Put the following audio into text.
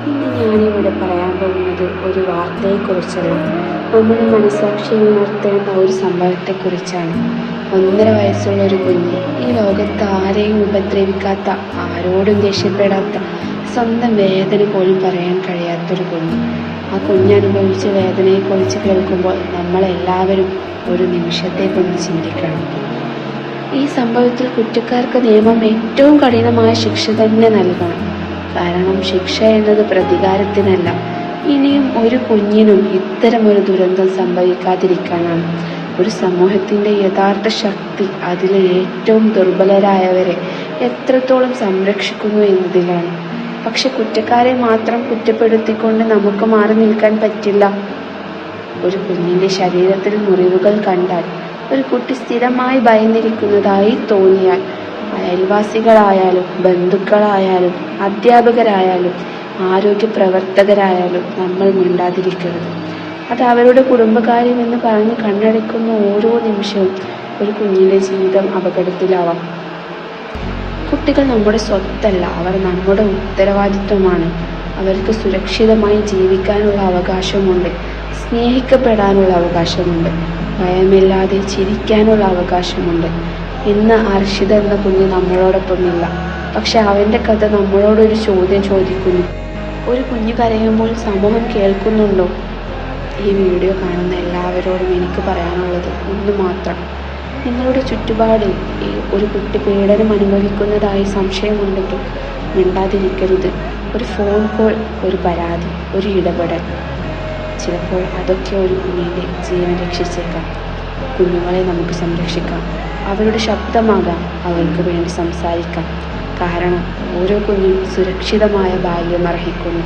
ഇന്ന് ഞാനിവിടെ പറയാൻ പോകുന്നത് ഒരു വാർത്തയെക്കുറിച്ചല്ല, നമ്മുടെ മനസ്സാക്ഷിയെ ഉണർത്തേണ്ട ഒരു സംഭവത്തെക്കുറിച്ചാണ്. 1.5 വയസ്സുള്ള ഒരു കുഞ്ഞ്, ഈ ലോകത്ത് ആരെയും ഉപദ്രവിക്കാത്ത, ആരോടും ദേഷ്യപ്പെടാത്ത, സ്വന്തം വേദന പോലും പറയാൻ കഴിയാത്തൊരു കുഞ്ഞ്. ആ കുഞ്ഞനുഭവിച്ച വേദനയെക്കുറിച്ച് കേൾക്കുമ്പോൾ നമ്മളെല്ലാവരും ഒരു നിമിഷത്തേക്കൊന്ന് ചിന്തിക്കണം. ഈ സംഭവത്തിൽ കുറ്റക്കാർക്ക് നിയമം ഏറ്റവും കഠിനമായ ശിക്ഷ തന്നെ നൽകണം. കാരണം ശിക്ഷ എന്നത് പ്രതികാരത്തിനല്ല, ഇനിയും ഒരു കുഞ്ഞിനും ഇത്തരമൊരു ദുരന്തം സംഭവിക്കാതിരിക്കാനാണ്. ഒരു സമൂഹത്തിൻ്റെ യഥാർത്ഥ ശക്തി അതിലെ ഏറ്റവും ദുർബലരായവരെ എത്രത്തോളം സംരക്ഷിക്കുന്നു എന്നതിലാണ്. പക്ഷെ കുറ്റക്കാരെ മാത്രം കുറ്റപ്പെടുത്തിക്കൊണ്ട് നമുക്ക് മാറി നിൽക്കാൻ പറ്റില്ല. ഒരു കുഞ്ഞിൻ്റെ ശരീരത്തിൽ മുറിവുകൾ കണ്ടാൽ, ഒരു കുട്ടി സ്ഥിരമായി ഭയന്നിരിക്കുന്നതായി തോന്നിയാൽ, അയൽവാസികളായാലും ബന്ധുക്കളായാലും അധ്യാപകരായാലും ആരോഗ്യ പ്രവർത്തകരായാലും നമ്മൾ മിണ്ടാതിരിക്കരുത്. അത് അവരുടെ കുടുംബകാര്യമെന്ന് പറഞ്ഞ് കണ്ണടയ്ക്കുന്ന ഓരോ നിമിഷവും ഒരു കുഞ്ഞിൻ്റെ ജീവിതം അപകടത്തിലാവാം. കുട്ടികൾ നമ്മുടെ സ്വത്തല്ല, അവർ നമ്മുടെ ഉത്തരവാദിത്വമാണ്. അവർക്ക് സുരക്ഷിതമായി ജീവിക്കാനുള്ള അവകാശമുണ്ട്, സ്നേഹിക്കപ്പെടാനുള്ള അവകാശമുണ്ട്, ഭയമില്ലാതെ ചിരിക്കാനുള്ള അവകാശമുണ്ട്. ഇന്ന് അർഷിത എന്ന കുഞ്ഞ് നമ്മളോടൊപ്പമില്ല, പക്ഷെ അവൻ്റെ കഥ നമ്മളോടൊരു ചോദ്യം ചോദിക്കുന്നു. ഒരു കുഞ്ഞ് കരയുമ്പോൾ സമൂഹം കേൾക്കുന്നുണ്ടോ? ഈ വീഡിയോ കാണുന്ന എല്ലാവരോടും എനിക്ക് പറയാനുള്ളത് ഒന്ന് മാത്രം: നിങ്ങളുടെ ചുറ്റുപാടിൽ ഒരു കുട്ടി പീഡനം അനുഭവിക്കുന്നതായി സംശയമുണ്ടെങ്കിൽ മിണ്ടാതിരിക്കരുത്. ഒരു ഫോൺ കോൾ, ഒരു പരാതി, ഒരു ഇടപെടൽ, ചിലപ്പോൾ അതൊക്കെ ഒരു കുഞ്ഞിൻ്റെ ജീവൻ രക്ഷിച്ചേക്കാം. കുഞ്ഞുങ്ങളെ നമുക്ക് സംരക്ഷിക്കാം, അവരുടെ ശബ്ദമാകാം, അവർക്ക് വേണ്ടി സംസാരിക്കാം. കാരണം ഓരോ കുഞ്ഞും സുരക്ഷിതമായ ബാല്യം അർഹിക്കുന്നു.